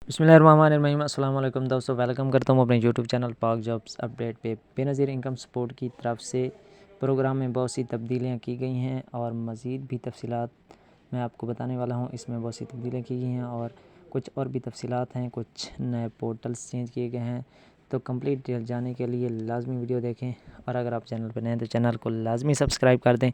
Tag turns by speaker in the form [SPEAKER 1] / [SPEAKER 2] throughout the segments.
[SPEAKER 1] बिस्मिल्लाहिर्रहमानिर्रहीम। अस्सलाम वालेकुम दोस्तों, वेलकम करता हूँ अपने यूट्यूब चैनल पाक जॉब्स अपडेट पे। बेनज़ीर इनकम सपोर्ट की तरफ से प्रोग्राम में बहुत सी तब्दीलियाँ की गई हैं और मज़ीद भी तफसीलात मैं आपको बताने वाला हूँ। इसमें बहुत सी तब्दीलियाँ की गई हैं और कुछ और भी तफसीलात हैं, कुछ नए पोर्टल्स चेंज किए गए हैं। तो कंप्लीट डिटेल जानने के लिए लाजमी वीडियो देखें और अगर आप चैनल पर नए हैं तो चैनल को लाजमी सब्सक्राइब कर दें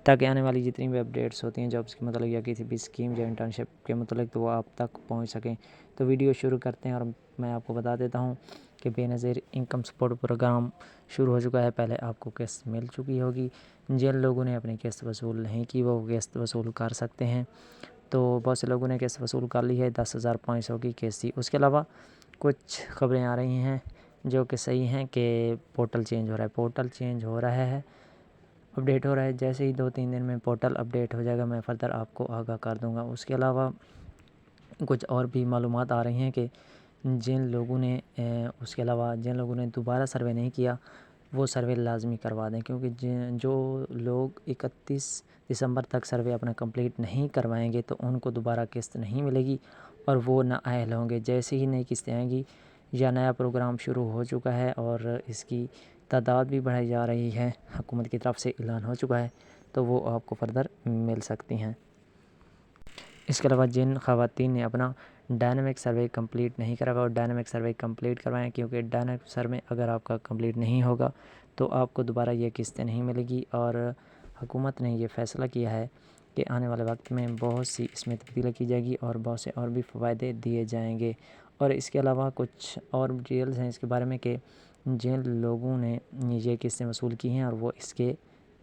[SPEAKER 1] ताकि आने वाली जितनी भी अपडेट्स होती हैं जॉब्स के मतलब या किसी भी स्कीम या इंटर्नशिप के मतलब तो वो आप तक पहुंच सकें। तो वीडियो शुरू करते हैं और मैं आपको बता देता हूं कि बेनज़ीर इनकम सपोर्ट प्रोग्राम शुरू हो चुका है। पहले आपको किस्त मिल चुकी होगी। जिन लोगों ने अपनी किस्त वसूल नहीं की वो किस्त वसूल कर सकते हैं। तो बहुत से लोगों ने किस्त वसूल कर ली है, 10,500 की किस्त थी। उसके अलावा कुछ खबरें आ रही हैं जो कि सही हैं कि पोर्टल चेंज हो रहा है। पोर्टल चेंज हो रहा है, अपडेट हो रहा है। जैसे ही 2-3 दिन में पोर्टल अपडेट हो जाएगा मैं फ़र्दर आपको आगाह कर दूंगा। उसके अलावा कुछ और भी मालूमात आ रही हैं कि जिन लोगों ने उसके अलावा जिन लोगों ने दोबारा सर्वे नहीं किया वो सर्वे लाजमी करवा दें, क्योंकि जो लोग 31 दिसंबर तक सर्वे अपना कंप्लीट नहीं करवाएंगे तो उनको दोबारा किस्त नहीं मिलेगी और वो नाअहल होंगे। जैसे ही नई किस्तें आएंगी या नया प्रोग्राम शुरू हो चुका है और इसकी तादाद भी बढ़ाई जा रही है, हुकूमत की तरफ से ऐलान हो चुका है, तो वो आपको फ़र्दर मिल सकती हैं। इसके अलावा जिन ख़वातीन ने अपना डायनामिक सर्वे कंप्लीट नहीं करा और डायनामिक सर्वे कंप्लीट करवाएं, क्योंकि डायनामिक सर्वे अगर आपका कंप्लीट नहीं होगा तो आपको दोबारा ये किस्तें नहीं मिलेगी। और हुकूमत ने ये फ़ैसला किया है कि आने वाले वक्त में बहुत सी इसमें तब्दीली की जाएगी और बहुत से और भी फ़ायदे दिए जाएंगे। और इसके अलावा कुछ और डिटेल्स हैं इसके बारे में कि जिन लोगों ने ये किस्तें वसूल की हैं और वो इसके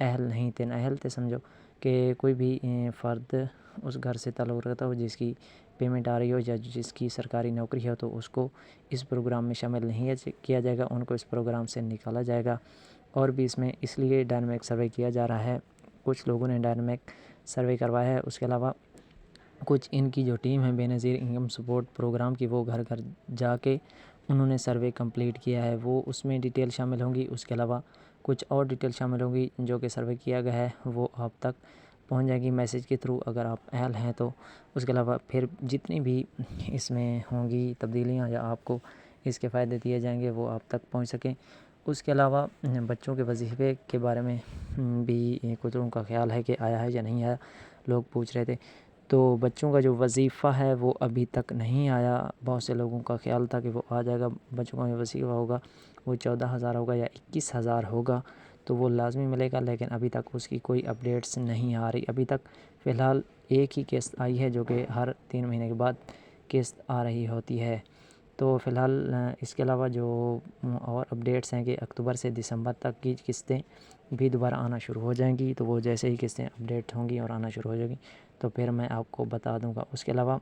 [SPEAKER 1] अहल नहीं थे, नाअहल थे समझो, कि कोई भी फ़र्द उस घर से ताल्लुक़ रखता हो जिसकी पेमेंट आ रही हो या जिसकी सरकारी नौकरी हो तो उसको इस प्रोग्राम में शामिल नहीं किया जाएगा, उनको इस प्रोग्राम से निकाला जाएगा। और भी इसमें इसलिए डायनामिक सर्वे किया जा रहा है, कुछ लोगों ने डायनामिक सर्वे करवाया है। उसके अलावा कुछ इनकी जो टीम है बेनज़ीर इनकम सपोर्ट प्रोग्राम की, वो घर घर जाके उन्होंने सर्वे कंप्लीट किया है, वो उसमें डिटेल शामिल होंगी। उसके अलावा कुछ और डिटेल शामिल होंगी जो कि सर्वे किया गया है वो आप तक पहुंच जाएगी मैसेज के थ्रू अगर आप अहल हैं तो। उसके अलावा फिर जितनी भी इसमें होंगी तब्दीलियां या आपको इसके फ़ायदे दिए जाएंगे वो आप तक पहुंच सकें। उसके अलावा बच्चों के वजीफ़े के बारे में भी कुछ लोगों का ख्याल है कि आया है या नहीं आया, लोग पूछ रहे थे। तो बच्चों का जो वजीफ़ा है वो अभी तक नहीं आया। बहुत से लोगों का ख़्याल था कि वो आ जाएगा। बच्चों का जो वजीफ़ा होगा वो 14,000 होगा या 21,000 होगा, तो वो लाजमी मिलेगा, लेकिन अभी तक उसकी कोई अपडेट्स नहीं आ रही। अभी तक फ़िलहाल एक ही किस्त आई है जो कि हर 3 महीने के बाद किस्त आ रही होती है। तो फ़िलहाल इसके अलावा जो और अपडेट्स हैं कि अक्टूबर से दिसंबर तक की किस्तें भी दोबारा आना शुरू हो जाएंगी। तो वो जैसे ही किस्तें अपडेट होंगी और आना शुरू हो जाएंगी तो फिर मैं आपको बता दूंगा। उसके अलावा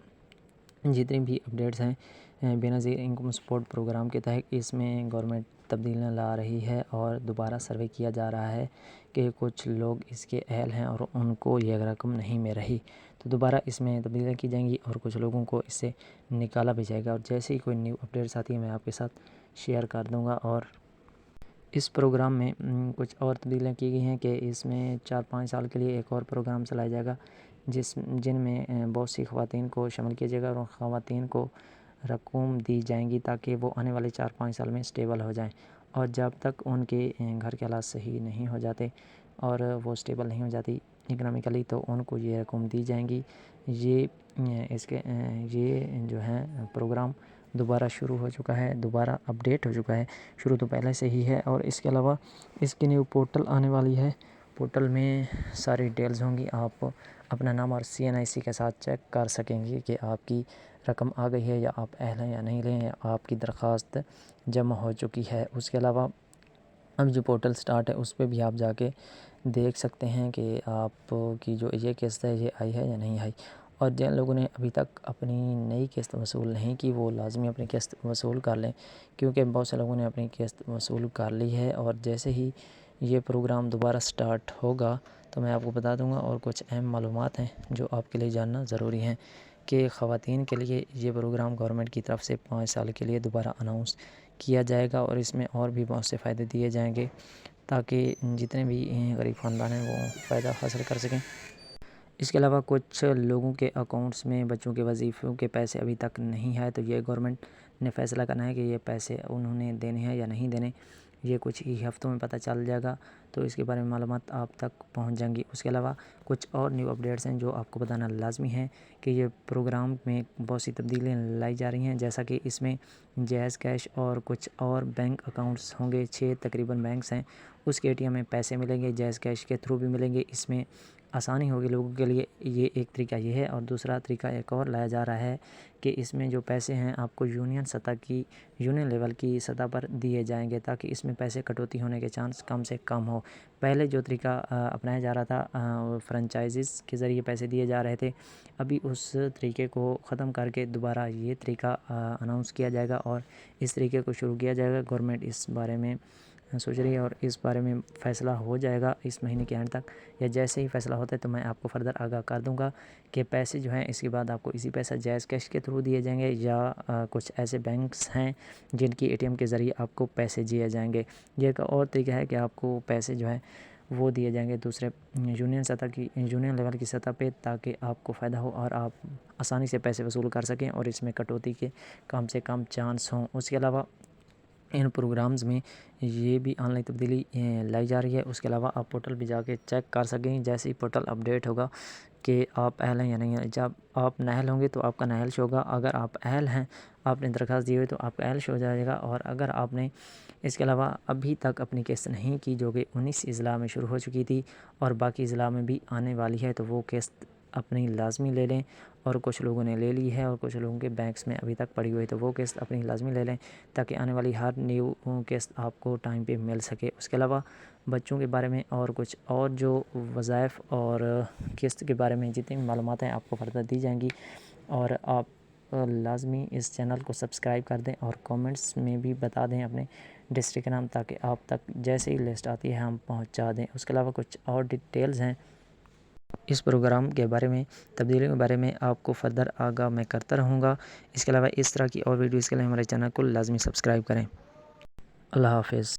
[SPEAKER 1] जितनी भी अपडेट्स हैं बेनज़ीर इनकम सपोर्ट प्रोग्राम के तहत इसमें गवर्नमेंट तब्दीलियाँ ला रही है और दोबारा सर्वे किया जा रहा है कि कुछ लोग इसके अहल हैं और उनको ये रकम नहीं मिल रही, तो दोबारा इसमें तब्दीलियाँ की जाएंगी और कुछ लोगों को इससे निकाला भी जाएगा। और जैसे ही कोई न्यू अपडेट्स आती है मैं आपके साथ शेयर कर दूँगा। और इस प्रोग्राम में कुछ और तब्दीलियाँ की गई हैं कि इसमें 4-5 साल के लिए एक और प्रोग्राम चलाया जाएगा जिनमें बहुत सी ख़वातीन को शामिल किया जाएगा और ख़वातीन को रकूम दी जाएंगी ताकि वो आने वाले 4-5 साल में स्टेबल हो जाएं। और जब तक उनके घर के हालात सही नहीं हो जाते और वो स्टेबल नहीं हो जाती इकनॉमिकली तो उनको ये रकूम दी जाएंगी। ये जो है प्रोग्राम दोबारा शुरू हो चुका है, दोबारा अपडेट हो चुका है। शुरू तो पहले से ही है। और इसके अलावा इसकी न्यू पोर्टल आने वाली है। पोर्टल में सारी डिटेल्स होंगी, आप अपना नाम और CNIC के साथ चेक कर सकेंगे कि आपकी रकम आ गई है या आप अहल हैं या नहीं लें, या आपकी दरख्वास्त जमा हो चुकी है। उसके अलावा अब जो पोर्टल स्टार्ट है उस पर भी आप जाके देख सकते हैं कि आपकी जो ये किस्त है ये आई है या नहीं आई। और जिन लोगों ने अभी तक अपनी नई किस्त वसूल नहीं की वो लाजमी अपनी किस्त वसूल कर लें, क्योंकि बहुत से लोगों ने अपनी किस्त वसूल कर ली है। और जैसे ही ये प्रोग्राम दोबारा स्टार्ट होगा तो मैं आपको बता दूंगा। और कुछ अहम मालूमात हैं जो आपके लिए जानना ज़रूरी हैं कि ख़वातीन के लिए ये प्रोग्राम गवर्नमेंट की तरफ से 5 साल के लिए दोबारा अनाउंस किया जाएगा और इसमें और भी बहुत से फ़ायदे दिए जाएंगे ताकि जितने भी गरीब ख़ानदान हैं वो फ़ायदा हासिल कर सकें। اس کے علاوہ کچھ لوگوں کے اکاؤنٹس میں بچوں کے وظیفوں کے پیسے ابھی تک نہیں آئے، تو یہ گورنمنٹ نے فیصلہ کرنا ہے کہ یہ پیسے انہوں نے دینے ہیں یا نہیں دینے، یہ کچھ ہی ہفتوں میں پتہ چل جائے گا، تو اس کے بارے میں معلومات آپ تک پہنچ جائیں گی۔ اس کے علاوہ کچھ اور نیو اپڈیٹس ہیں جو آپ کو بتانا لازمی ہے کہ یہ پروگرام میں بہت سی تبدیلیاں لائی جا رہی ہیں، جیسا کہ اس میں جائز کیش اور کچھ اور بینک اکاؤنٹس ہوں گے، 6 تقریباً بینکس ہیں، اس کے ATM میں پیسے ملیں گے، جائز کیش کے تھرو بھی ملیں گے۔ اس میں آسانی ہوگی لوگوں کے لیے، یہ ایک طریقہ یہ ہے، اور دوسرا طریقہ ایک اور لایا جا رہا ہے کہ اس میں جو پیسے ہیں آپ کو یونین لیول کی سطح پر دیے جائیں گے، تاکہ اس میں پیسے کٹوتی ہونے کے چانس کم سے کم ہو۔ پہلے جو طریقہ اپنایا جا رہا تھا، فرنچائزز کے ذریعے پیسے دیے جا رہے تھے، ابھی اس طریقے کو ختم کر کے دوبارہ یہ طریقہ اناؤنس کیا جائے گا اور اس طریقے کو شروع کیا جائے گا۔ گورنمنٹ اس بارے میں سوچ رہی ہے اور اس بارے میں فیصلہ ہو جائے گا اس مہینے کے اینڈ تک، یا جیسے ہی فیصلہ ہوتا ہے تو میں آپ کو فردر آگاہ کر دوں گا کہ پیسے جو ہیں اس کے بعد آپ کو اسی پیسہ جائز کیش کے تھرو دیے جائیں گے، یا کچھ ایسے بینکس ہیں جن کی ATM کے ذریعے آپ کو پیسے دیے جائیں گے۔ یہ ایک اور طریقہ ہے کہ آپ کو پیسے جو ہیں وہ دیے جائیں گے دوسرے یونین لیول کی سطح پہ، تاکہ آپ کو فائدہ ہو اور آپ آسانی سے پیسے وصول کر سکیں اور اس میں کٹوتی کے کم سے کم چانس ہوں۔ اس کے علاوہ ان پروگرامز میں یہ بھی آن لائن تبدیلی لائی جا رہی ہے۔ اس کے علاوہ آپ پورٹل بھی جا کے چیک کر سکیں، جیسے ہی پورٹل اپڈیٹ ہوگا کہ آپ اہل ہیں یا نہیں ہیں۔ جب آپ نااہل ہوں گے تو آپ کا نااہل شو ہوگا، اگر آپ اہل ہیں، آپ نے درخواست دی ہوئی تو آپ کا اہل شو ہو جائے گا، اور اگر آپ نے اس کے علاوہ ابھی تک اپنی قسط نہیں کی، جو کہ 19 اضلاع میں شروع ہو چکی تھی اور باقی اضلاع میں بھی آنے والی ہے، تو وہ قسط اپنی لازمی لے لیں، اور کچھ لوگوں نے لے لی ہے اور کچھ لوگوں کے بینکس میں ابھی تک پڑی ہوئی ہے، تو وہ قسط اپنی لازمی لے لیں، تاکہ آنے والی ہر نیو قسط آپ کو ٹائم پہ مل سکے۔ اس کے علاوہ بچوں کے بارے میں اور کچھ اور جو وظائف اور قسط کے بارے میں جتنی بھی معلومات ہیں آپ کو فردر دی جائیں گی، اور آپ لازمی اس چینل کو سبسکرائب کر دیں اور کامنٹس میں بھی بتا دیں اپنے ڈسٹرکٹ کا نام، تاکہ آپ تک جیسے ہی لسٹ آتی ہے ہم پہنچا دیں۔ اس کے علاوہ کچھ اور ڈیٹیلز ہیں اس پروگرام کے بارے میں، تبدیلیوں کے بارے میں آپ کو فردر آگاہ میں کرتا رہوں گا۔ اس کے علاوہ اس طرح کی اور ویڈیوز کے لیے ہمارے چینل کو لازمی سبسکرائب کریں۔ اللہ حافظ۔